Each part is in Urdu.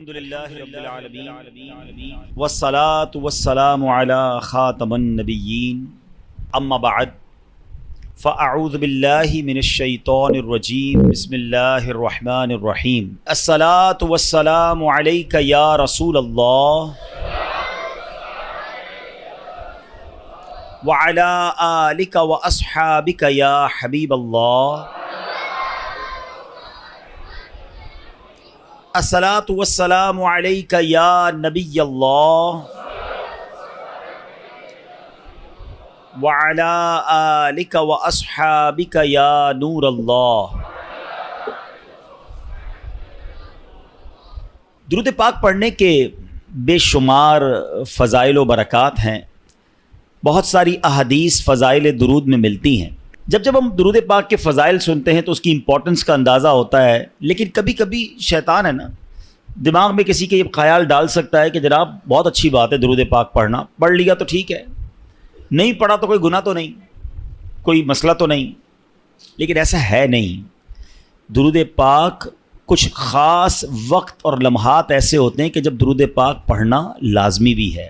الحمدللہ رب العالمین والصلاة والسلام علی خاتم النبیین اما بعد فاعوذ باللہ من الشیطان الرجیم بسم اللہ الرحمن الرحیم الصلاة والسلام علیک یا رسول اللہ وعلی آلک واصحابک یا حبیب اللہ الصلاة والسلام علیک یا نبی اللہ وعلی آلک واصحابک یا نور اللہ۔ درود پاک پڑھنے کے بے شمار فضائل و برکات ہیں، بہت ساری احادیث فضائل درود میں ملتی ہیں۔ جب ہم درود پاک کے فضائل سنتے ہیں تو اس کی امپورٹنس کا اندازہ ہوتا ہے، لیکن کبھی کبھی شیطان ہے نا، دماغ میں کسی کے یہ خیال ڈال سکتا ہے کہ جناب بہت اچھی بات ہے درود پاک پڑھنا، پڑھ لیا تو ٹھیک ہے، نہیں پڑھا تو کوئی گناہ تو نہیں، کوئی مسئلہ تو نہیں۔ لیکن ایسا ہے نہیں۔ درود پاک کچھ خاص وقت اور لمحات ایسے ہوتے ہیں کہ جب درود پاک پڑھنا لازمی بھی ہے۔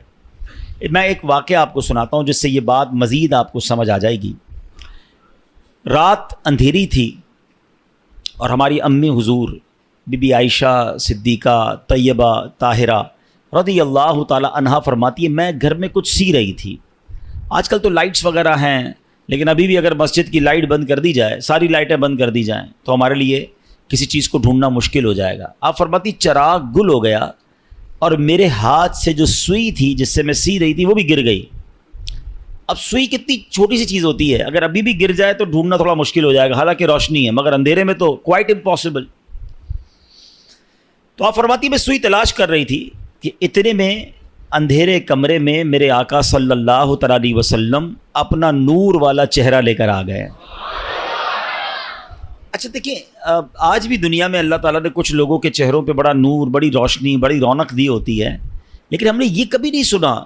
میں ایک واقعہ آپ کو سناتا ہوں جس سے یہ بات مزید آپ کو سمجھ آ جائے گی۔ رات اندھیری تھی اور ہماری امی حضور بی بی عائشہ صدیقہ طیبہ طاہرہ رضی اللہ تعالی عنہا فرماتی ہے، میں گھر میں کچھ سی رہی تھی۔ آج کل تو لائٹس وغیرہ ہیں، لیکن ابھی بھی اگر مسجد کی لائٹ بند کر دی جائے، ساری لائٹیں بند کر دی جائیں تو ہمارے لیے کسی چیز کو ڈھونڈنا مشکل ہو جائے گا۔ آپ فرماتی چراغ گل ہو گیا اور میرے ہاتھ سے جو سوئی تھی جس سے میں سی رہی تھی وہ بھی گر گئی۔ اب سوئی کتنی چھوٹی سی چیز ہوتی ہے، اگر ابھی بھی گر جائے تو ڈھونڈنا تھوڑا مشکل ہو جائے گا، حالانکہ روشنی ہے، مگر اندھیرے میں تو کوائٹ امپاسبل۔ تو آپ فرماتی میں سوئی تلاش کر رہی تھی کہ اتنے میں اندھیرے کمرے میں میرے آقا صلی اللہ تعالی علیہ وسلم اپنا نور والا چہرہ لے کر آ گئے۔ اچھا دیکھیں، آج بھی دنیا میں اللہ تعالیٰ نے کچھ لوگوں کے چہروں پہ بڑا نور، بڑی روشنی، بڑی رونق دی ہوتی ہے، لیکن ہم نے یہ کبھی نہیں سنا۔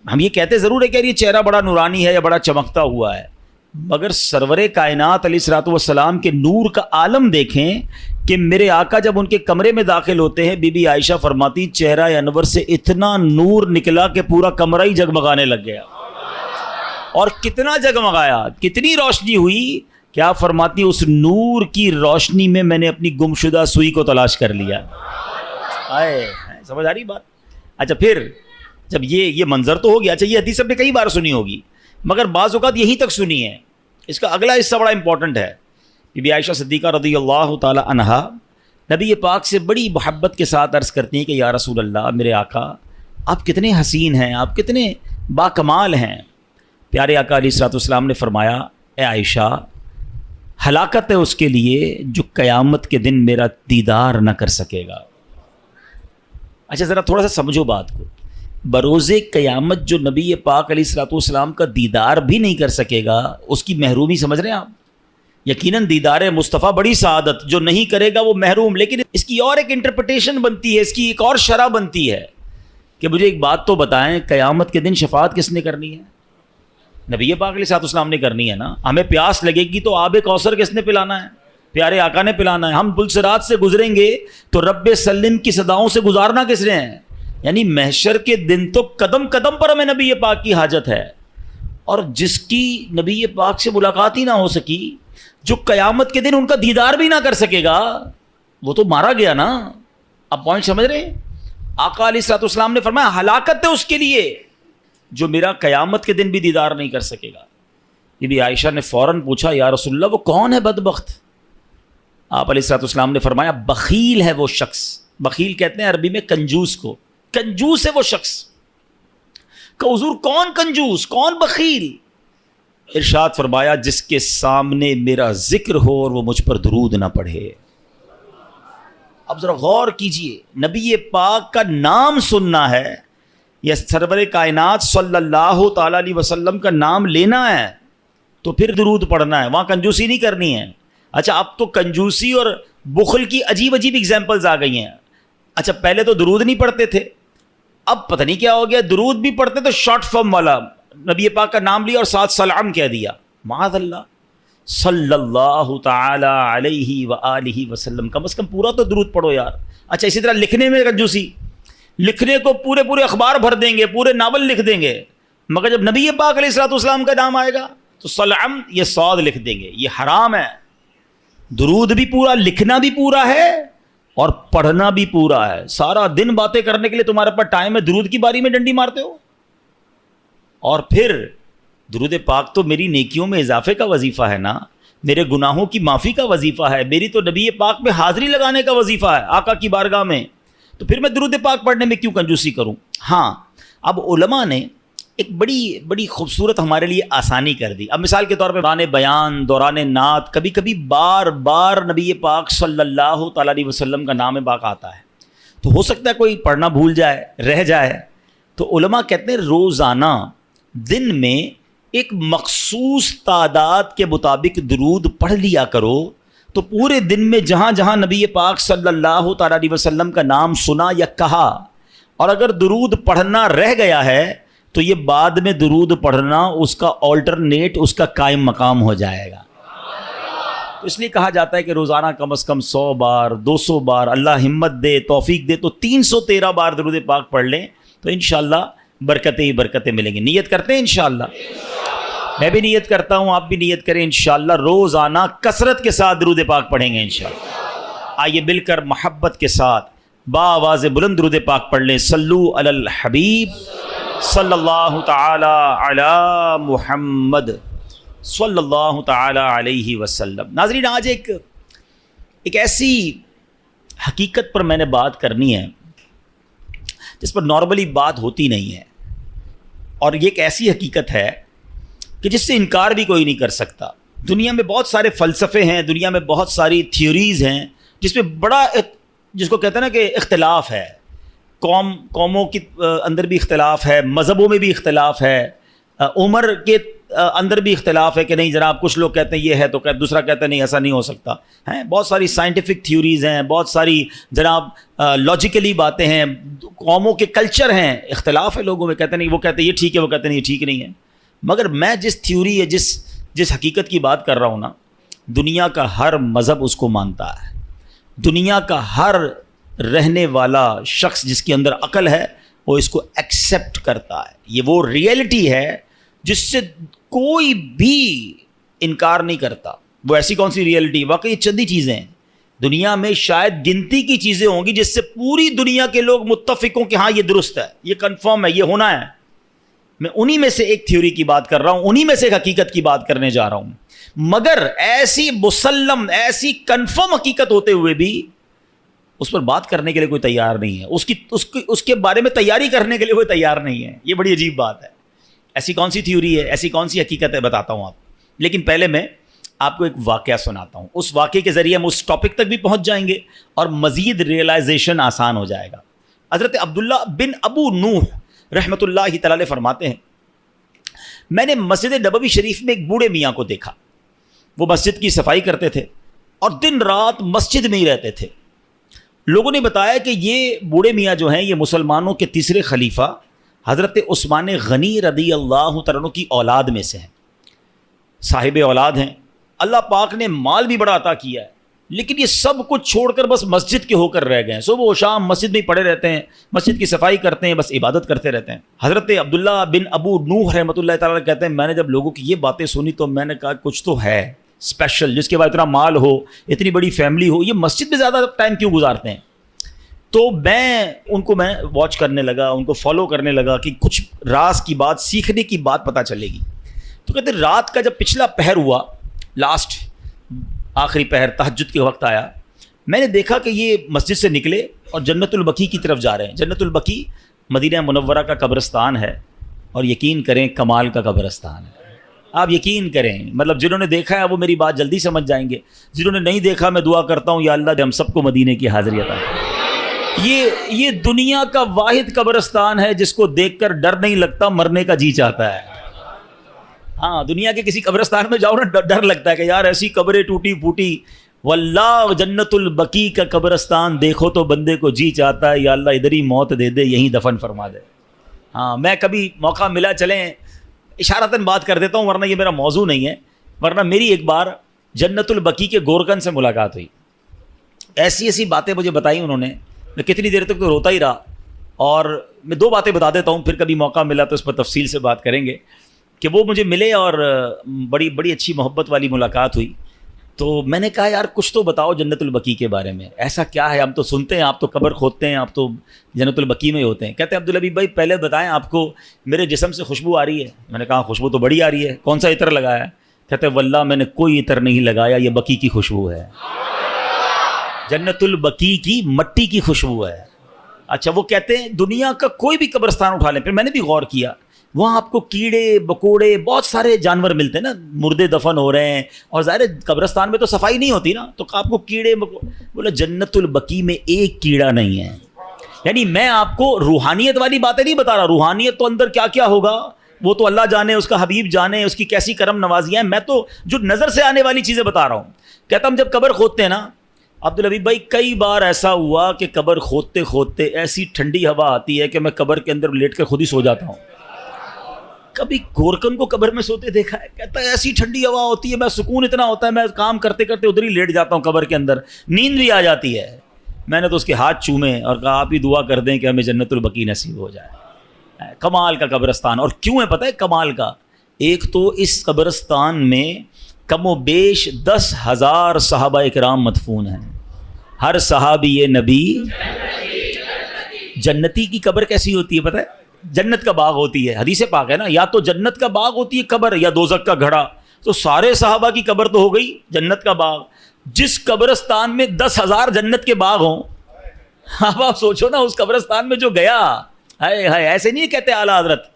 ہم یہ کہتے ضرور ہے کہ یہ چہرہ بڑا نورانی ہے یا بڑا چمکتا ہوا ہے، مگر سرور کائنات علیہ الصلوۃ والسلام کے نور کا عالم دیکھیں کہ میرے آقا جب ان کے کمرے میں داخل ہوتے ہیں، بی بی عائشہ فرماتی چہرہ انور سے اتنا نور نکلا کہ پورا کمرہ ہی جگمگانے لگ گیا۔ اور کتنا جگمگایا، کتنی روشنی ہوئی کہ آپ فرماتی اس نور کی روشنی میں نے اپنی گمشدہ سوئی کو تلاش کر لیا۔ آئے سمجھ آ رہی بات؟ اچھا پھر جب یہ منظر تو ہو گیا، اچھا یہ حدیث ہم نے کئی بار سنی ہوگی، مگر بعض اوقات یہیں تک سنی ہے۔ اس کا اگلا حصہ بڑا امپورٹنٹ ہے۔ بی بی عائشہ صدیقہ رضی اللہ تعالی عنہا نبی پاک سے بڑی محبت کے ساتھ عرض کرتی ہیں کہ یا رسول اللہ، میرے آقا آپ کتنے حسین ہیں، آپ کتنے باکمال ہیں۔ پیارے آقا علیہ الصلوۃ والسلام نے فرمایا، اے عائشہ ہلاکت ہے اس کے لیے جو قیامت کے دن میرا دیدار نہ کر سکے گا۔ اچھا ذرا تھوڑا سا سمجھو بات کو، بروز قیامت جو نبی پاک علیہ الصلوۃ والسلام کا دیدار بھی نہیں کر سکے گا، اس کی محرومی سمجھ رہے ہیں آپ؟ یقیناً دیدار مصطفیٰ بڑی سعادت، جو نہیں کرے گا وہ محروم۔ لیکن اس کی اور ایک انٹرپریٹیشن بنتی ہے، اس کی ایک اور شرح بنتی ہے کہ مجھے ایک بات تو بتائیں، قیامت کے دن شفاعت کس نے کرنی ہے؟ نبی پاک علیہ الصلوۃ والسلام نے کرنی ہے نا۔ ہمیں پیاس لگے گی تو آب کوثر کس نے پلانا ہے؟ پیارے آقا نے پلانا ہے۔ ہم پلسرات سے گزریں گے تو رب سلم کی صداؤں سے گزارنا کس نے ہے؟ یعنی محشر کے دن تو قدم قدم پر ہمیں نبی پاک کی حاجت ہے، اور جس کی نبی پاک سے ملاقات ہی نہ ہو سکی، جو قیامت کے دن ان کا دیدار بھی نہ کر سکے گا، وہ تو مارا گیا نا۔ اب پوائنٹ سمجھ رہے ہیں؟ آقا علیہ الصلوۃ والسلام نے فرمایا ہلاکت ہے اس کے لیے جو میرا قیامت کے دن بھی دیدار نہیں کر سکے گا۔ بی بی عائشہ نے فوراً پوچھا یا رسول اللہ وہ کون ہے بدبخت؟ آپ علیہ الصلوۃ والسلام نے فرمایا بخیل ہے وہ شخص۔ بخیل کہتے ہیں عربی میں کنجوس کو، کنجوس ہے وہ شخص۔ کہ حضور کون کنجوس، کون بخیل؟ ارشاد فرمایا جس کے سامنے میرا ذکر ہو اور وہ مجھ پر درود نہ پڑھے۔ اب ذرا غور کیجئے، نبی پاک کا نام سننا ہے یا سرور کائنات صلی اللہ تعالی علیہ وسلم کا نام لینا ہے تو پھر درود پڑھنا ہے، وہاں کنجوسی نہیں کرنی ہے۔ اچھا اب تو کنجوسی اور بخل کی عجیب عجیب اگزامپلز آ گئی ہیں۔ اچھا پہلے تو درود نہیں پڑھتے تھے، اب پتہ نہیں کیا ہو گیا، درود بھی پڑھتے تو شارٹ فارم والا، نبی پاک کا نام لیا اور ساتھ سلام کہہ دیا۔ معاذ اللہ، صلی اللہ تعالی علیہ وآلہ وسلم، کم از کم پورا تو درود پڑھو یار۔ اچھا اسی طرح لکھنے میں کنجوسی، لکھنے کو پورے پورے اخبار بھر دیں گے، پورے ناول لکھ دیں گے، مگر جب نبی پاک علیہ الصلوۃ والسلام کا نام آئے گا تو صلعم یہ صاد لکھ دیں گے. یہ حرام ہے. درود بھی پورا، لکھنا بھی پورا ہے اور پڑھنا بھی پورا ہے. سارا دن باتیں کرنے کے لیے تمہارے پاس ٹائم ہے، درود کی باری میں ڈنڈی مارتے ہو. اور پھر درود پاک تو میری نیکیوں میں اضافے کا وظیفہ ہے نا، میرے گناہوں کی معافی کا وظیفہ ہے، میری تو نبی پاک میں حاضری لگانے کا وظیفہ ہے آقا کی بارگاہ میں. تو پھر میں درود پاک پڑھنے میں کیوں کنجوسی کروں؟ ہاں اب علماء نے ایک بڑی خوبصورت ہمارے لیے آسانی کر دی. اب مثال کے طور پہ دوران بیان، دوران نعت کبھی کبھی بار بار نبی پاک صلی اللہ تعالیٰ علیہ وسلم کا نام پاک آتا ہے، تو ہو سکتا ہے کوئی پڑھنا بھول جائے، رہ جائے. تو علماء کہتے ہیں روزانہ دن میں ایک مخصوص تعداد کے مطابق درود پڑھ لیا کرو، تو پورے دن میں جہاں جہاں نبی پاک صلی اللہ تعالیٰ علیہ وسلم کا نام سنا یا کہا، اور اگر درود پڑھنا رہ گیا ہے تو یہ بعد میں درود پڑھنا اس کا آلٹرنیٹ، اس کا قائم مقام ہو جائے گا. تو اس لیے کہا جاتا ہے کہ روزانہ کم از کم 100 بار 200 بار، اللہ ہمت دے توفیق دے تو 313 بار درود پاک پڑھ لیں، تو انشاءاللہ برکتیں ہی برکتیں ملیں گی. نیت کرتے ہیں انشاءاللہ، میں بھی نیت کرتا ہوں، آپ بھی نیت کریں انشاءاللہ روزانہ کثرت کے ساتھ درود پاک پڑھیں گے انشاءاللہ. آئیے مل کر محبت کے ساتھ باآواز بلند درود پاک پڑھ لیں. صلو علی الحبیب صلی اللہ تعالی علی محمد صلی اللہ تعالی علیہ وسلم. ناظرین آج ایک ایسی حقیقت پر میں نے بات کرنی ہے جس پر نارملی بات ہوتی نہیں ہے، اور یہ ایک ایسی حقیقت ہے کہ جس سے انکار بھی کوئی نہیں کر سکتا. دنیا میں بہت سارے فلسفے ہیں، دنیا میں بہت ساری تھیوریز ہیں جس میں بڑا جس کو کہتے ہیں نا کہ اختلاف ہے. قوموں کے اندر بھی اختلاف ہے، مذہبوں میں بھی اختلاف ہے، عمر کے اندر بھی اختلاف ہے کہ نہیں جناب کچھ لوگ کہتے ہیں یہ ہے تو دوسرا کہتا ہے نہیں ایسا نہیں ہو سکتا ہے. بہت ساری سائنٹیفک تھیوریز ہیں، بہت ساری جناب لاجیکلی باتیں ہیں، قوموں کے کلچر ہیں، اختلاف ہے لوگوں میں، کہتے نہیں وہ کہتے ہیں یہ ٹھیک ہے، وہ کہتے ہیں یہ ٹھیک نہیں ہے. مگر میں جس تھیوری ہے جس حقیقت کی بات کر رہا ہوں نا، دنیا کا ہر مذہب اس کو مانتا ہے. دنیا کا ہر رہنے والا شخص جس کے اندر عقل ہے وہ اس کو ایکسیپٹ کرتا ہے. یہ وہ ریئلٹی ہے جس سے کوئی بھی انکار نہیں کرتا. وہ ایسی کون سی ریئلٹی؟ واقعی چندی چیزیں ہیں دنیا میں، شاید گنتی کی چیزیں ہوں گی جس سے پوری دنیا کے لوگ متفق ہوں کہ ہاں یہ درست ہے، یہ کنفرم ہے، یہ ہونا ہے. میں انہی میں سے ایک تھیوری کی بات کر رہا ہوں، انہی میں سے ایک حقیقت کی بات کرنے جا رہا ہوں. مگر ایسی مسلم، ایسی کنفرم حقیقت ہوتے ہوئے بھی اس پر بات کرنے کے لیے کوئی تیار نہیں ہے، اس کے بارے میں تیاری کرنے کے لیے کوئی تیار نہیں ہے. یہ بڑی عجیب بات ہے. ایسی کون سی تھیوری ہے، ایسی کون سی حقیقت ہے، بتاتا ہوں آپ. لیکن پہلے میں آپ کو ایک واقعہ سناتا ہوں. اس واقعے کے ذریعے ہم اس ٹاپک تک بھی پہنچ جائیں گے اور مزید ریئلائزیشن آسان ہو جائے گا. حضرت عبداللہ بن ابو نوح رحمۃ اللہ تعالی فرماتے ہیں، میں نے مسجد نبوی شریف میں ایک بوڑھے میاں کو دیکھا. وہ مسجد کی صفائی کرتے تھے اور دن رات مسجد میں ہی رہتے تھے. لوگوں نے بتایا کہ یہ بوڑھے میاں جو ہیں یہ مسلمانوں کے تیسرے خلیفہ حضرت عثمان غنی رضی اللہ تعالیٰ عنہ کی اولاد میں سے ہیں، صاحب اولاد ہیں. اللہ پاک نے مال بھی بڑا عطا کیا ہے، لیکن یہ سب کچھ چھوڑ کر بس مسجد کے ہو کر رہ گئے ہیں. صبح و شام مسجد میں پڑے رہتے ہیں، مسجد کی صفائی کرتے ہیں، بس عبادت کرتے رہتے ہیں. حضرت عبداللہ بن ابو نوح رحمۃ اللہ تعالیٰ کہتے ہیں، میں نے جب لوگوں کی یہ باتیں سنی تو میں نے کہا کچھ تو ہے اسپیشل، جس کے بعد اتنا مال ہو، اتنی بڑی فیملی ہو، یہ مسجد میں زیادہ ٹائم کیوں گزارتے ہیں. تو میں واچ کرنے لگا، ان کو فالو کرنے لگا کہ کچھ راز کی بات، سیکھنے کی بات پتہ چلے گی. تو کہتے رات کا جب پچھلا پہر ہوا، لاسٹ آخری پہر تہجد کے وقت آیا، میں نے دیکھا کہ یہ مسجد سے نکلے اور جنت البقیع کی طرف جا رہے ہیں. جنت البقیع مدینہ منورہ کا قبرستان ہے، اور یقین کریں کمال کا قبرستان ہے. آپ یقین کریں، مطلب جنہوں نے دیکھا ہے وہ میری بات جلدی سمجھ جائیں گے، جنہوں نے نہیں دیکھا میں دعا کرتا ہوں یا اللہ ہم سب کو مدینے کی حاضری عطا. یہ دنیا کا واحد قبرستان ہے جس کو دیکھ کر ڈر نہیں لگتا، مرنے کا جی چاہتا ہے. ہاں دنیا کے کسی قبرستان میں جاؤ نا ڈر لگتا ہے کہ یار ایسی قبریں ٹوٹی پھوٹی. واللہ جنت البقیع کا قبرستان دیکھو تو بندے کو جی چاہتا ہے یا اللہ ادھر ہی موت دے دے، یہیں دفن فرما دے. ہاں میں کبھی موقع ملا چلیں اشارتاً بات کر دیتا ہوں، ورنہ یہ میرا موضوع نہیں ہے. ورنہ میری ایک بار جنت البقیع کے گورکن سے ملاقات ہوئی. ایسی ایسی باتیں مجھے بتائی انہوں نے میں کتنی دیر تک تو روتا ہی رہا. اور میں 2 باتیں بتا دیتا ہوں, پھر کبھی موقع ملا تو اس پر تفصیل سے بات کریں گے. کہ وہ مجھے ملے اور بڑی بڑی اچھی محبت والی ملاقات ہوئی. تو میں نے کہا یار کچھ تو بتاؤ جنت البقیع کے بارے میں, ایسا کیا ہے؟ ہم تو سنتے ہیں آپ تو قبر کھودتے ہیں, آپ تو جنت البقیع میں ہی ہوتے ہیں. کہتے ہیں عبدالحبیب بھائی پہلے بتائیں آپ کو میرے جسم سے خوشبو آ رہی ہے؟ میں نے کہا خوشبو تو بڑی آ رہی ہے, کون سا عطر لگایا ہے؟ کہتے ہیں واللہ میں نے کوئی عطر نہیں لگایا, یہ بقیع کی خوشبو ہے, جنت البقیع کی مٹی کی خوشبو ہے. اچھا وہ کہتے ہیں دنیا کا کوئی بھی قبرستان اٹھا لیں, پھر میں نے بھی غور کیا, وہاں آپ کو کیڑے بکوڑے بہت سارے جانور ملتے ہیں نا, مردے دفن ہو رہے ہیں, اور ظاہر قبرستان میں تو صفائی نہیں ہوتی نا, تو آپ کو کیڑے بولا جنت البقیع میں ایک کیڑا نہیں ہے. یعنی میں آپ کو روحانیت والی باتیں نہیں بتا رہا, روحانیت تو اندر کیا کیا ہوگا وہ تو اللہ جانے, اس کا حبیب جانے, اس کی کیسی کرم نوازیاں ہیں. میں تو جو نظر سے آنے والی چیزیں بتا رہا ہوں. کہتا ہم جب قبر کھودتے ہیں نا عبدالحبیب بھائی, کئی بار ایسا ہوا کہ قبر کھودتے کھودتے ایسی ٹھنڈی ہوا آتی ہے کہ میں قبر کے اندر لیٹ کر خود ہی سو جاتا ہوں. کبھی گورکن کو قبر میں سوتے دیکھا ہے؟ کہتا ہے ایسی ٹھنڈی ہوا ہوتی ہے, میں سکون اتنا ہوتا ہے, میں کام کرتے کرتے ادھر ہی لیٹ جاتا ہوں قبر کے اندر, نیند بھی آ جاتی ہے. میں نے تو اس کے ہاتھ چومے اور کہا آپ ہی دعا کر دیں کہ ہمیں جنت البقیع نصیب ہو جائے. کمال کا قبرستان. اور کیوں ہے پتہ ہے کمال کا؟ ایک تو اس قبرستان میں کم و بیش 10,000 صحابہ اکرام مدفون ہیں. ہر صحابی نبی جنتی کی قبر کیسی ہوتی ہے پتہ ہے؟ جنت کا باغ ہوتی ہے, حدیث پاک ہے نا, یا تو جنت کا باغ ہوتی ہے قبر یا دوزخ کا گھڑا. تو سارے صحابہ کی قبر تو ہو گئی جنت کا باغ. جس قبرستان میں 10,000 جنت کے باغ ہوں, اب آپ سوچو نا اس قبرستان میں جو گیا, ہائے ہائے, ایسے نہیں کہتے اعلیٰ حضرت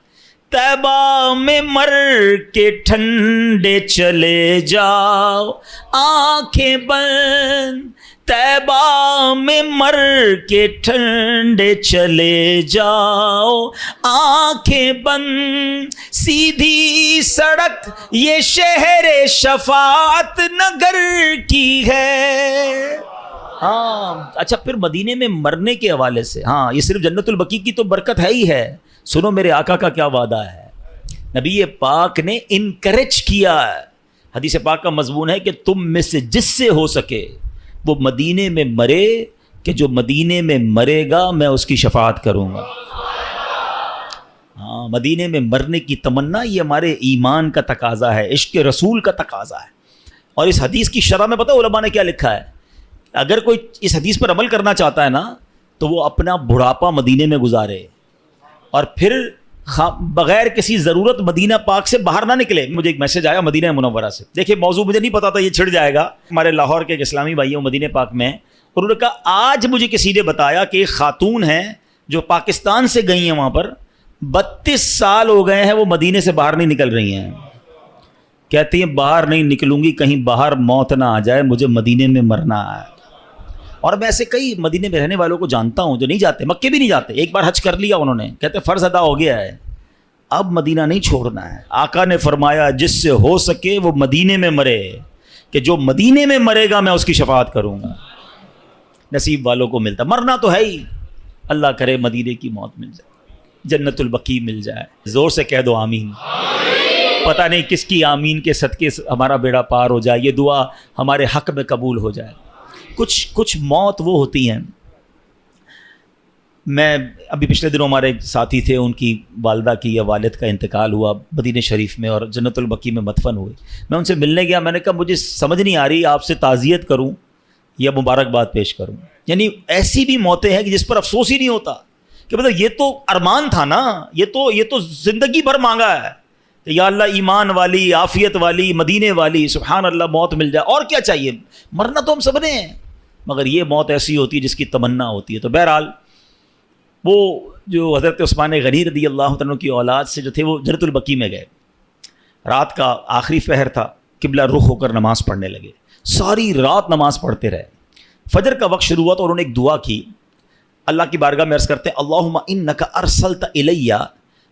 طیبہ میں مر کے ٹھنڈے چلے جاؤ آنکھیں بند, طیبہ میں مر کے ٹھنڈے چلے جاؤ آنکھیں بند, سیدھی سڑک یہ شہر شفاعت نگر کی ہے. ہاں اچھا, پھر مدینے میں مرنے کے حوالے سے, ہاں یہ صرف جنت البقیع کی تو برکت ہے ہی ہے. سنو میرے آقا کا کیا وعدہ ہے, نبی پاک نے انکریج کیا ہے. حدیث پاک کا مضمون ہے کہ تم میں سے جس سے ہو سکے وہ مدینے میں مرے, کہ جو مدینے میں مرے گا میں اس کی شفاعت کروں گا. ہاں مدینے میں مرنے کی تمنا یہ ہمارے ایمان کا تقاضا ہے, عشق رسول کا تقاضا ہے. اور اس حدیث کی شرح میں پتہ علماء نے کیا لکھا ہے؟ اگر کوئی اس حدیث پر عمل کرنا چاہتا ہے نا تو وہ اپنا بڑھاپا مدینے میں گزارے, اور پھر بغیر کسی ضرورت مدینہ پاک سے باہر نہ نکلے. مجھے ایک میسج آیا مدینہ منورہ سے, دیکھیں موضوع مجھے نہیں پتا تھا یہ چھڑ جائے گا. ہمارے لاہور کے ایک اسلامی بھائی ہیں مدینہ پاک میں, اور انہوں نے کہا آج مجھے کسی نے بتایا کہ ایک خاتون ہیں جو پاکستان سے گئی ہیں, وہاں پر 32 سال ہو گئے ہیں وہ مدینے سے باہر نہیں نکل رہی ہیں. کہتی ہیں باہر نہیں نکلوں گی کہیں باہر موت نہ آ جائے, مجھے مدینے میں مرنا ہے. اور میں ایسے کئی مدینے میں رہنے والوں کو جانتا ہوں جو نہیں جاتے, مکے بھی نہیں جاتے, ایک بار حج کر لیا انہوں نے, کہتے فرض ادا ہو گیا ہے, اب مدینہ نہیں چھوڑنا ہے. آقا نے فرمایا جس سے ہو سکے وہ مدینے میں مرے, کہ جو مدینے میں مرے گا میں اس کی شفاعت کروں گا. نصیب والوں کو ملتا, مرنا تو ہے ہی, اللہ کرے مدینے کی موت مل جائے, جنت البقیع مل جائے. زور سے کہہ دو آمین. پتہ نہیں کس کی آمین کے صدقے ہمارا بیڑا پار ہو جائے, یہ دعا ہمارے حق میں قبول ہو جائے. کچھ موت وہ ہوتی ہیں. میں ابھی پچھلے دنوں ہمارے ایک ساتھی تھے, ان کی والدہ کی یا والد کا انتقال ہوا مدینہ شریف میں, اور جنت البقیع میں مدفن ہوئے. میں ان سے ملنے گیا, میں نے کہا مجھے سمجھ نہیں آ رہی آپ سے تعزیت کروں یا مبارکباد پیش کروں. یعنی ایسی بھی موتیں ہیں کہ جس پر افسوس ہی نہیں ہوتا, کہ مطلب یہ تو ارمان تھا نا, یہ تو زندگی بھر مانگا ہے, یا اللہ ایمان والی, عافیت والی, مدینے والی, سبحان اللہ موت مل جائے, اور کیا چاہیے. مرنا تو ہم سب نے ہیں, مگر یہ موت ایسی ہوتی ہے جس کی تمنا ہوتی ہے. تو بہرحال وہ جو حضرت عثمان غنی رضی اللہ عنہ کی اولاد سے جو تھے وہ جنت البقیع میں گئے. رات کا آخری پہر تھا, قبلہ رخ ہو کر نماز پڑھنے لگے, ساری رات نماز پڑھتے رہے. فجر کا وقت شروع ہوا تو انہوں نے ایک دعا کی, اللہ کی بارگاہ میں عرض کرتے ہیں اللہم انک ارسلت الی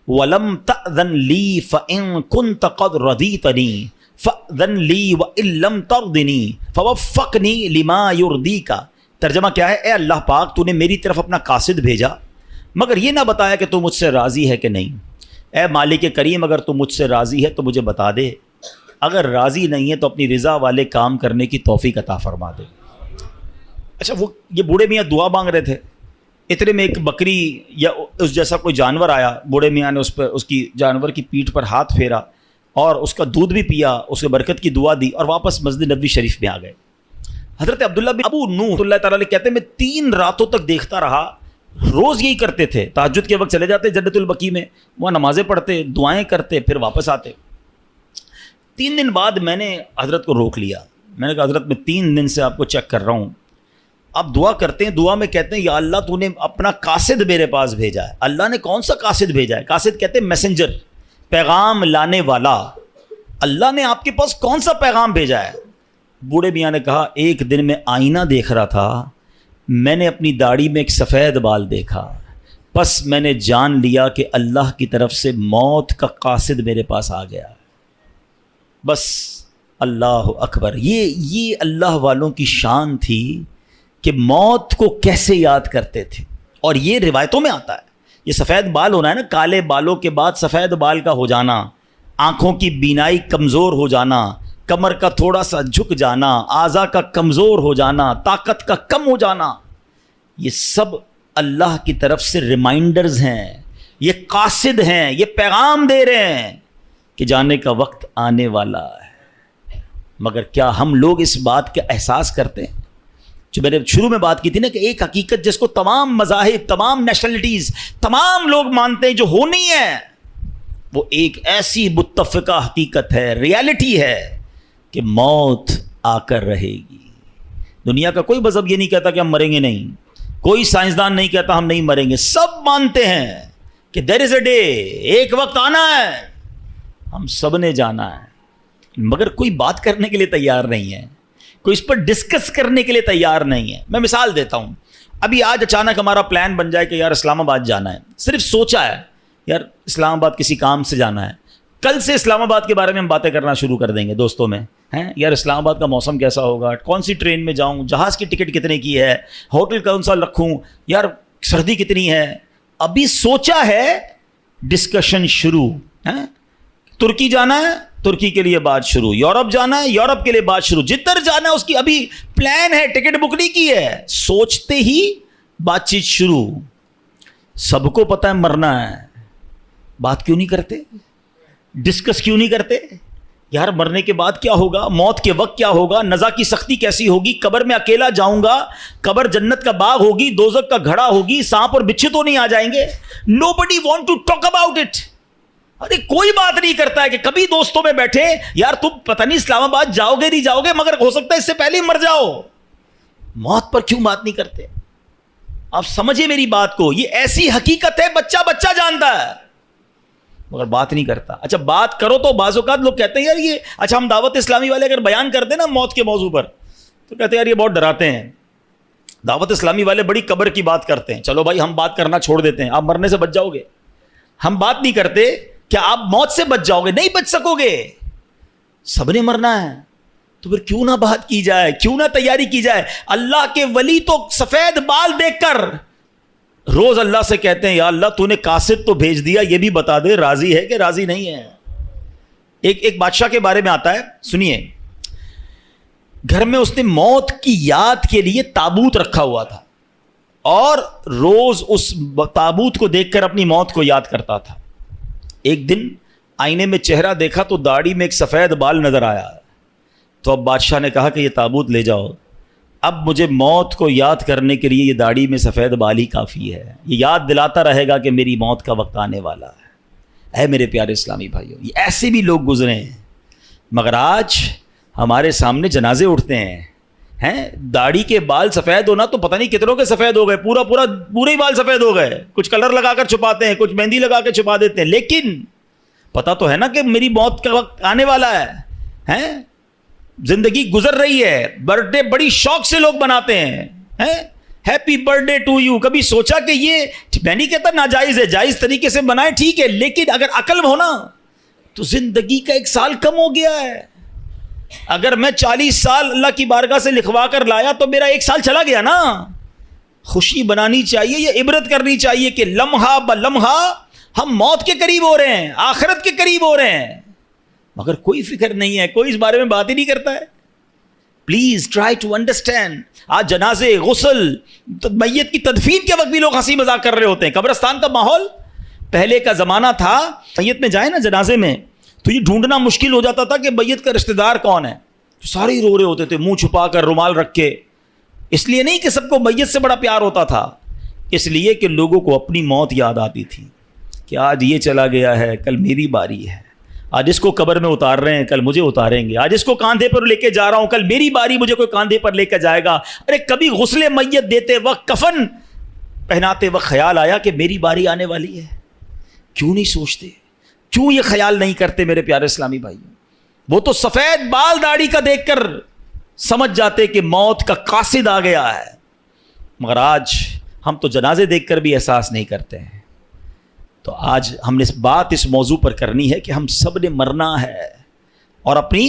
ولم تأذن لی فإن كنت قد رضیتنی فأذن لی وإن لم ترضنی فوفقنی لما یرضیک. ترجمہ کیا ہے؟ اے اللہ پاک تو نے میری طرف اپنا قاصد بھیجا مگر یہ نہ بتایا کہ تو مجھ سے راضی ہے کہ نہیں. اے مالک کریم اگر تو مجھ سے راضی ہے تو مجھے بتا دے, اگر راضی نہیں ہے تو اپنی رضا والے کام کرنے کی توفیق عطا فرما دے. اچھا وہ یہ بوڑھے میاں دعا مانگ رہے تھے, اتنے میں ایک بکری یا اس جیسا کوئی جانور آیا، بوڑھے میاں نے اس کی جانور کی پیٹھ پر ہاتھ پھیرا اور اس کا دودھ بھی پیا، اس کے برکت کی دعا دی اور واپس مسجد نبوی شریف میں آ گئے۔ حضرت عبداللہ بن ابو نوح اللہ تعالیٰ علیہ کہتے ہیں میں 3 راتوں تک دیکھتا رہا، روز یہی کرتے تھے، تہجد کے وقت چلے جاتے جنت البقیع میں، وہاں نمازیں پڑھتے، دعائیں کرتے، پھر واپس آتے۔ 3 دن بعد میں نے حضرت کو روک لیا، میں نے کہا حضرت میں 3 دن سے آپ کو چیک کر رہا ہوں، آپ دعا کرتے ہیں، دعا میں کہتے ہیں یا اللہ تو نے اپنا قاصد میرے پاس بھیجا ہے۔ اللہ نے کون سا قاصد بھیجا ہے؟ قاصد کہتے ہیں میسنجر، پیغام لانے والا۔ اللہ نے آپ کے پاس کون سا پیغام بھیجا ہے؟ بوڑھے میاں نے کہا ایک دن میں آئینہ دیکھ رہا تھا، میں نے اپنی داڑھی میں ایک سفید بال دیکھا، بس میں نے جان لیا کہ اللہ کی طرف سے موت کا قاصد میرے پاس آ گیا۔ بس اللہ اکبر، یہ اللہ والوں کی شان تھی کہ موت کو کیسے یاد کرتے تھے۔ اور یہ روایتوں میں آتا ہے، یہ سفید بال ہونا ہے نا، کالے بالوں کے بعد سفید بال کا ہو جانا، آنکھوں کی بینائی کمزور ہو جانا، کمر کا تھوڑا سا جھک جانا، اعضاء کا کمزور ہو جانا، طاقت کا کم ہو جانا، یہ سب اللہ کی طرف سے ریمائنڈرز ہیں، یہ قاصد ہیں، یہ پیغام دے رہے ہیں کہ جانے کا وقت آنے والا ہے۔ مگر کیا ہم لوگ اس بات کا احساس کرتے ہیں؟ جو میں نے شروع میں بات کی تھی نا کہ ایک حقیقت جس کو تمام مذاہب، تمام نیشنلٹیز، تمام لوگ مانتے ہیں جو ہونی ہے، وہ ایک ایسی متفقہ حقیقت ہے، ریالٹی ہے کہ موت آ کر رہے گی۔ دنیا کا کوئی مذہب یہ نہیں کہتا کہ ہم مریں گے نہیں، کوئی سائنسدان نہیں کہتا ہم نہیں مریں گے، سب مانتے ہیں کہ دیر از اے ڈے، ایک وقت آنا ہے، ہم سب نے جانا ہے، مگر کوئی بات کرنے کے لیے تیار نہیں ہے، کوئی اس پر ڈسکس کرنے کے لیے تیار نہیں ہے۔ میں مثال دیتا ہوں، ابھی آج اچانک ہمارا پلان بن جائے کہ یار اسلام آباد جانا ہے، صرف سوچا ہے یار اسلام آباد کسی کام سے جانا ہے، کل سے اسلام آباد کے بارے میں ہم باتیں کرنا شروع کر دیں گے دوستوں میں، ہیں یار اسلام آباد کا موسم کیسا ہوگا، کون سی ٹرین میں جاؤں، جہاز کی ٹکٹ کتنے کی ہے، ہوٹل کون سا رکھوں، یار سردی کتنی ہے، ابھی سوچا ہے، ڈسکشن شروع ہے۔ ترکی جانا ہے، ترکی کے لیے بات شروع، یورپ جانا ہے، یورپ کے لیے بات شروع، جدھر جانا ہے اس کی ابھی پلان ہے، ٹکٹ بک نہیں کی ہے، سوچتے ہی بات چیت شروع۔ سب کو پتہ ہے مرنا ہے، بات کیوں نہیں کرتے؟ ڈسکس کیوں نہیں کرتے؟ یار مرنے کے بعد کیا ہوگا، موت کے وقت کیا ہوگا، نزا کی سختی کیسی ہوگی، قبر میں اکیلا جاؤں گا، قبر جنت کا باغ ہوگی، دوزخ کا گھڑا ہوگی، سانپ اور بچھو تو نہیں آ جائیں گے؟ Nobody want to talk about it۔ ارے کوئی بات نہیں کرتا ہے کہ کبھی دوستوں میں بیٹھے یار تم پتہ نہیں اسلام آباد جاؤ گے نہیں جاؤ گے، مگر ہو سکتا ہے اس سے پہلے ہی مر جاؤ۔ موت پر کیوں بات نہیں کرتے؟ آپ سمجھے میری بات کو، یہ ایسی حقیقت ہے بچہ بچہ جانتا ہے مگر بات نہیں کرتا۔ اچھا بات کرو تو بعض اوقات لوگ کہتے ہیں یار یہ، اچھا ہم دعوت اسلامی والے اگر بیان کرتے ہیں نا موت کے موضوع پر تو کہتے ہیں یار یہ بہت ڈراتے ہیں، دعوت اسلامی والے بڑی قبر کی بات کرتے ہیں۔ چلو بھائی ہم بات کرنا چھوڑ دیتے ہیں، آپ مرنے سے بچ جاؤ گے۔ ہم بات نہیں کرتے کیا آپ موت سے بچ جاؤ گے؟ نہیں بچ سکو گے، سب نے مرنا ہے، تو پھر کیوں نہ بات کی جائے، کیوں نہ تیاری کی جائے؟ اللہ کے ولی تو سفید بال دیکھ کر روز اللہ سے کہتے ہیں یا اللہ تو نے قاصد تو بھیج دیا، یہ بھی بتا دے راضی ہے کہ راضی نہیں ہے۔ ایک بادشاہ کے بارے میں آتا ہے، سنیے، گھر میں اس نے موت کی یاد کے لیے تابوت رکھا ہوا تھا اور روز اس تابوت کو دیکھ کر اپنی موت کو یاد کرتا تھا۔ ایک دن آئینے میں چہرہ دیکھا تو داڑھی میں ایک سفید بال نظر آیا، تو اب بادشاہ نے کہا کہ یہ تابوت لے جاؤ، اب مجھے موت کو یاد کرنے کے لیے یہ داڑھی میں سفید بال ہی کافی ہے، یہ یاد دلاتا رہے گا کہ میری موت کا وقت آنے والا ہے۔ اے میرے پیارے اسلامی بھائیوں، یہ ایسے بھی لوگ گزرے ہیں، مگر آج ہمارے سامنے جنازے اٹھتے ہیں، داڑھی کے بال سفید ہونا تو پتہ نہیں کتنوں کے سفید ہو گئے، پورے ہی بال سفید ہو گئے، کچھ کلر لگا کر چھپاتے ہیں، کچھ مہندی لگا کے چھپا دیتے ہیں، لیکن پتہ تو ہے نا کہ میری موت کا وقت آنے والا ہے۔ زندگی گزر رہی ہے، برتھ ڈے بڑی شوق سے لوگ مناتے ہیں، happy birthday to you. کبھی سوچا کہ یہ، میں نہیں کہتا ناجائز ہے، جائز طریقے سے منائے ٹھیک ہے، لیکن اگر عقل ہونا تو زندگی کا 1 سال کم ہو گیا ہے۔ اگر میں 40 سال اللہ کی بارگاہ سے لکھوا کر لایا تو میرا 1 سال چلا گیا نا۔ خوشی بنانی چاہیے، یہ عبرت کرنی چاہیے کہ لمحہ بلمحہ ہم موت کے قریب ہو رہے ہیں، آخرت کے قریب ہو رہے ہیں، مگر کوئی فکر نہیں ہے، کوئی اس بارے میں بات ہی نہیں کرتا ہے۔ Please try to understand. آج جنازے, غسل, میت کی تدفین کے وقت بھی لوگ ہنسی مذاق کر رہے ہوتے ہیں. قبرستان کا ماحول پہلے کا زمانہ تھا, میت میں جائے نا جنازے میں تو یہ ڈھونڈنا مشکل ہو جاتا تھا کہ میت کا رشتہ دار کون ہے. سارے ہی رو رہے ہوتے تھے منہ چھپا کر, رومال رکھ کے. اس لیے نہیں کہ سب کو میت سے بڑا پیار ہوتا تھا, اس لیے کہ لوگوں کو اپنی موت یاد آتی تھی کہ آج یہ چلا گیا ہے, کل میری باری ہے. آج اس کو قبر میں اتار رہے ہیں, کل مجھے اتاریں گے. آج اس کو کاندھے پر لے کے جا رہا ہوں, کل میری باری, مجھے کوئی کاندھے پر لے کے جائے گا. ارے کبھی غسل میت دیتے وقت, کفن پہناتے وقت خیال آیا کہ میری باری آنے والی ہے؟ کیوں نہیں سوچتے, کیوں یہ خیال نہیں کرتے میرے پیارے اسلامی بھائی؟ وہ تو سفید بال داڑھی کا دیکھ کر سمجھ جاتے کہ موت کا قاصد آ گیا ہے, مگر آج ہم تو جنازے دیکھ کر بھی احساس نہیں کرتے ہیں. تو آج ہم نے بات اس موضوع پر کرنی ہے کہ ہم سب نے مرنا ہے اور اپنی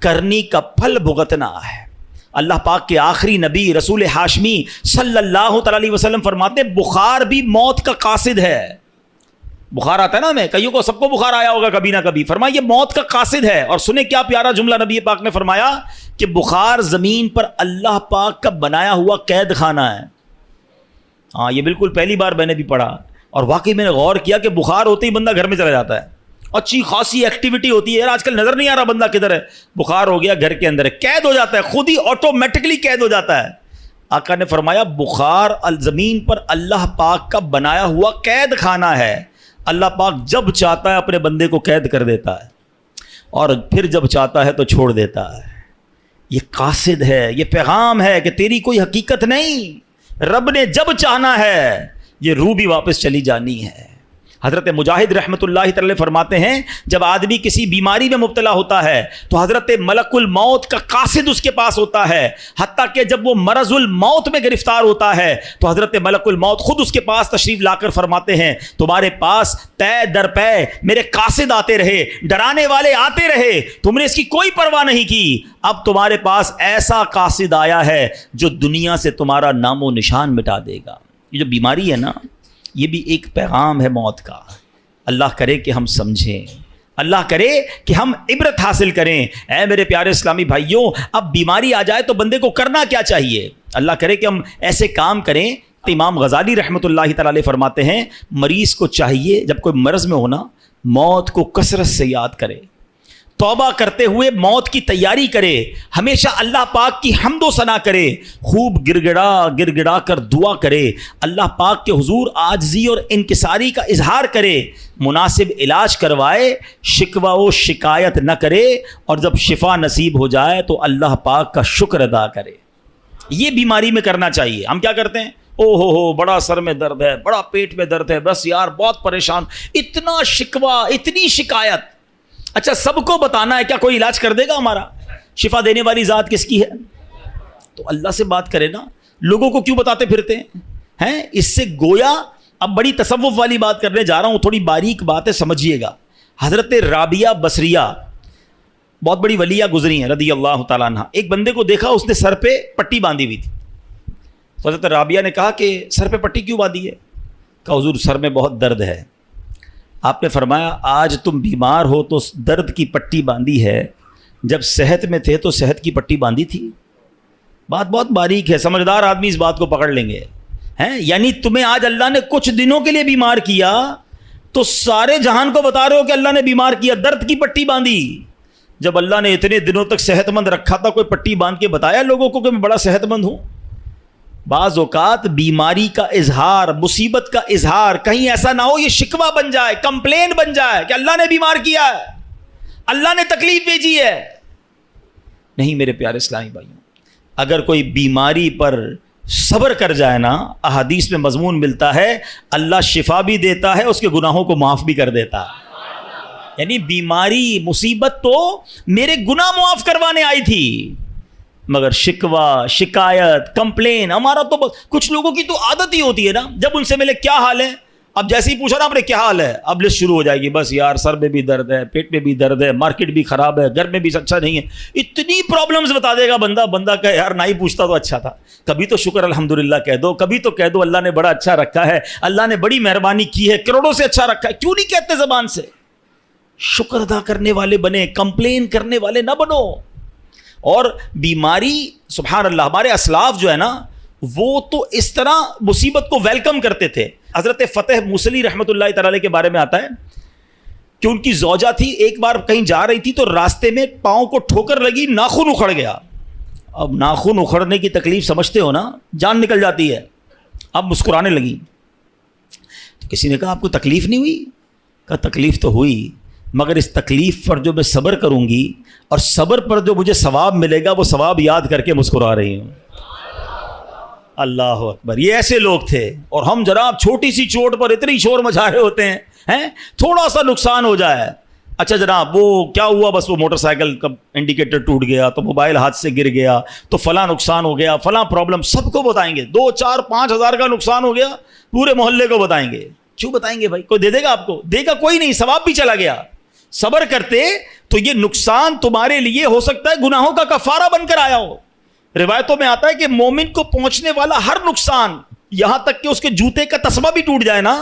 کرنی کا پھل بھگتنا ہے. اللہ پاک کے آخری نبی رسول ہاشمی صلی اللہ تعالی علیہ وسلم فرماتے ہیں بخار بھی موت کا قاصد ہے. بخار آتا ہے نا, ہمیں کئیوں کو, سب کو بخار آیا ہوگا کبھی نہ کبھی. فرمایا یہ موت کا قاصد ہے. اور سنیں کیا پیارا جملہ نبی پاک نے فرمایا کہ بخار زمین پر اللہ پاک کا بنایا ہوا قید خانہ ہے. ہاں, یہ بالکل پہلی بار میں نے بھی پڑھا اور واقعی میں نے غور کیا کہ بخار ہوتے ہی بندہ گھر میں چلا جاتا ہے, اچھی خاصی ایکٹیویٹی ہوتی ہے. یار آج کل نظر نہیں آ رہا بندہ کدھر ہے, بخار ہو گیا گھر کے اندر ہے, قید ہو جاتا ہے, خود ہی آٹومیٹکلی قید ہو جاتا ہے. آقا نے فرمایا بخار زمین پر اللہ پاک کا بنایا ہوا قید خانہ ہے. اللہ پاک جب چاہتا ہے اپنے بندے کو قید کر دیتا ہے اور پھر جب چاہتا ہے تو چھوڑ دیتا ہے. یہ قاصد ہے, یہ پیغام ہے کہ تیری کوئی حقیقت نہیں, رب نے جب چاہنا ہے یہ روح بھی واپس چلی جانی ہے. حضرت مجاہد رحمۃ اللہ تعالی فرماتے ہیں جب آدمی کسی بیماری میں مبتلا ہوتا ہے تو حضرت ملک الموت کا قاصد اس کے پاس ہوتا ہے, حتیٰ کہ جب وہ مرض الموت میں گرفتار ہوتا ہے تو حضرت ملک الموت خود اس کے پاس تشریف لا کر فرماتے ہیں تمہارے پاس پے در پے میرے قاصد آتے رہے, ڈرانے والے آتے رہے, تم نے اس کی کوئی پرواہ نہیں کی. اب تمہارے پاس ایسا قاصد آیا ہے جو دنیا سے تمہارا نام و نشان مٹا دے گا. یہ جو بیماری ہے نا, یہ بھی ایک پیغام ہے موت کا. اللہ کرے کہ ہم سمجھیں, اللہ کرے کہ ہم عبرت حاصل کریں. اے میرے پیارے اسلامی بھائیوں, اب بیماری آ جائے تو بندے کو کرنا کیا چاہیے؟ اللہ کرے کہ ہم ایسے کام کریں. امام غزالی رحمۃ اللہ تعالی علیہ فرماتے ہیں مریض کو چاہیے جب کوئی مرض میں ہونا موت کو کثرت سے یاد کرے, توبہ کرتے ہوئے موت کی تیاری کرے, ہمیشہ اللہ پاک کی حمد و ثنا کرے, خوب گڑ گڑا کر دعا کرے, اللہ پاک کے حضور عاجزی اور انکساری کا اظہار کرے, مناسب علاج کروائے, شکوہ و شکایت نہ کرے, اور جب شفا نصیب ہو جائے تو اللہ پاک کا شکر ادا کرے. یہ بیماری میں کرنا چاہیے. ہم کیا کرتے ہیں, او ہو بڑا سر میں درد ہے, بڑا پیٹ میں درد ہے, بس یار بہت پریشان, اتنا شکوہ, اتنی شکایت. اچھا سب کو بتانا ہے, کیا کوئی علاج کر دے گا ہمارا؟ شفا دینے والی ذات کس کی ہے؟ تو اللہ سے بات کرے نا. لوگوں کو کیوں بتاتے پھرتے ہیں؟ اس سے گویا اب بڑی تصوف والی بات کرنے جا رہا ہوں, تھوڑی باریک بات ہے, سمجھیے گا. حضرت رابعہ بصریہ بہت بڑی ولیہ گزری ہیں رضی اللہ تعالیٰ عنہ. ایک بندے کو دیکھا اس نے سر پہ پٹی باندھی ہوئی تھی. تو حضرت رابعہ نے کہا کہ سر پہ پٹی کیوں باندھی ہے؟ کہا حضور سر میں بہت درد ہے. آپ نے فرمایا آج تم بیمار ہو تو درد کی پٹی باندھی ہے, جب صحت میں تھے تو صحت کی پٹی باندھی تھی. بات بہت باریک ہے, سمجھدار آدمی اس بات کو پکڑ لیں گے. یعنی تمہیں آج اللہ نے کچھ دنوں کے لیے بیمار کیا تو سارے جہان کو بتا رہے ہو کہ اللہ نے بیمار کیا, درد کی پٹی باندھی. جب اللہ نے اتنے دنوں تک صحت مند رکھا تھا, کوئی پٹی باندھ کے بتایا لوگوں کو کہ میں بڑا صحت مند ہوں؟ بعض اوقات بیماری کا اظہار, مصیبت کا اظہار کہیں ایسا نہ ہو یہ شکوہ بن جائے, کمپلین بن جائے کہ اللہ نے بیمار کیا ہے, اللہ نے تکلیف بھیجی ہے. نہیں میرے پیارے اسلامی بھائیوں, اگر کوئی بیماری پر صبر کر جائے نا, احادیث میں مضمون ملتا ہے اللہ شفا بھی دیتا ہے, اس کے گناہوں کو معاف بھی کر دیتا ہے. یعنی بیماری مصیبت تو میرے گناہ معاف کروانے آئی تھی, مگر شکوہ شکایت کمپلین ہمارا تو کچھ لوگوں کی تو عادت ہی ہوتی ہے نا, جب ان سے ملے کیا حال ہے, اب جیسے ہی پوچھا نا آپ نے کیا حال ہے, اب لسٹ شروع ہو جائے گی, بس یار سر میں بھی درد ہے, پیٹ میں بھی درد ہے, مارکیٹ بھی خراب ہے, گھر میں بھی اچھا نہیں ہے, اتنی پرابلمز بتا دے گا بندہ کہ یار نہ ہی پوچھتا تو اچھا تھا. کبھی تو شکر الحمدللہ کہہ دو, کبھی تو کہہ دو اللہ نے بڑا اچھا رکھا ہے, اللہ نے بڑی مہربانی کی ہے, کروڑوں سے اچھا رکھا ہے. کیوں نہیں کہتے زبان سے؟ شکر ادا کرنے والے بنے, کمپلین کرنے والے نہ بنو. اور بیماری سبحان اللہ ہمارے اسلاف جو ہے نا وہ تو اس طرح مصیبت کو ویلکم کرتے تھے. حضرت فتح موصلی رحمۃ اللہ تعالی علیہ کے بارے میں آتا ہے کہ ان کی زوجہ تھی, ایک بار کہیں جا رہی تھی تو راستے میں پاؤں کو ٹھوکر لگی, ناخن اکھڑ گیا. اب ناخن اکھڑنے کی تکلیف سمجھتے ہو نا, جان نکل جاتی ہے. اب مسکرانے لگی تو کسی نے کہا آپ کو تکلیف نہیں ہوئی؟ کہا تکلیف تو ہوئی, مگر اس تکلیف پر جو میں صبر کروں گی اور صبر پر جو مجھے ثواب ملے گا وہ ثواب یاد کر کے مسکرا رہی ہوں. اللہ اکبر, یہ ایسے لوگ تھے. اور ہم جناب چھوٹی سی چوٹ پر اتنی شور مچا رہے ہوتے ہیں, تھوڑا سا نقصان ہو جائے, اچھا جناب وہ کیا ہوا, بس وہ موٹر سائیکل کا انڈیکیٹر ٹوٹ گیا, تو موبائل ہاتھ سے گر گیا, تو فلاں نقصان ہو گیا, فلاں پرابلم, سب کو بتائیں گے. 2 4 5 ہزار کا نقصان ہو گیا, پورے محلے کو بتائیں گے. کیوں بتائیں گے بھائی؟ کوئی دے دے گا آپ کو؟ دے گا کوئی نہیں, ثواب بھی چلا گیا. صبر کرتے تو یہ نقصان تمہارے لیے ہو سکتا ہے گناہوں کا کفارہ بن کر آیا ہو. روایتوں میں آتا ہے کہ مومن کو پہنچنے والا ہر نقصان, یہاں تک کہ اس کے جوتے کا تسمہ بھی ٹوٹ جائے نا,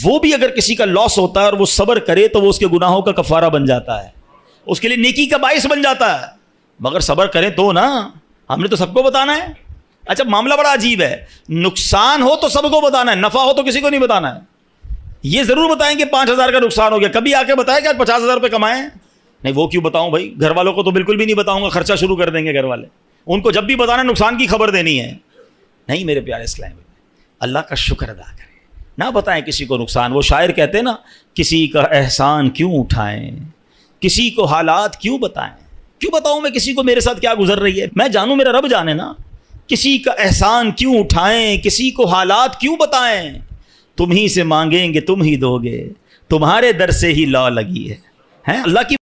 وہ بھی اگر کسی کا لاس ہوتا ہے اور وہ صبر کرے تو وہ اس کے گناہوں کا کفارہ بن جاتا ہے, اس کے لیے نیکی کا باعث بن جاتا ہے. مگر صبر کریں تو نا, ہم نے تو سب کو بتانا ہے. اچھا معاملہ بڑا عجیب ہے, نقصان ہو تو سب کو بتانا ہے, نفع ہو تو کسی کو نہیں بتانا ہے. یہ ضرور بتائیں کہ 5,000 کا نقصان ہو گیا, کبھی آ کے بتائیں کہ آج 50,000 روپے کمائیں. نہیں وہ کیوں بتاؤں بھائی, گھر والوں کو تو بالکل بھی نہیں بتاؤں گا, خرچہ شروع کر دیں گے گھر والے. ان کو جب بھی بتانا نقصان کی خبر دینی ہے. نہیں میرے پیارے اسلام, اللہ کا شکر ادا کریں, نہ بتائیں کسی کو نقصان. وہ شاعر کہتے ہیں نا, کسی کا احسان کیوں اٹھائیں, کسی کو حالات کیوں بتائیں. کیوں بتاؤں میں کسی کو میرے ساتھ کیا گزر رہی ہے؟ میں جانوں, میرا رب جانے نا. کسی کا احسان کیوں اٹھائیں, کسی کو حالات کیوں بتائیں. تم ہی سے مانگیں گے تم ہی دو گے, تمہارے در سے ہی لا لگی ہے. اللہ کی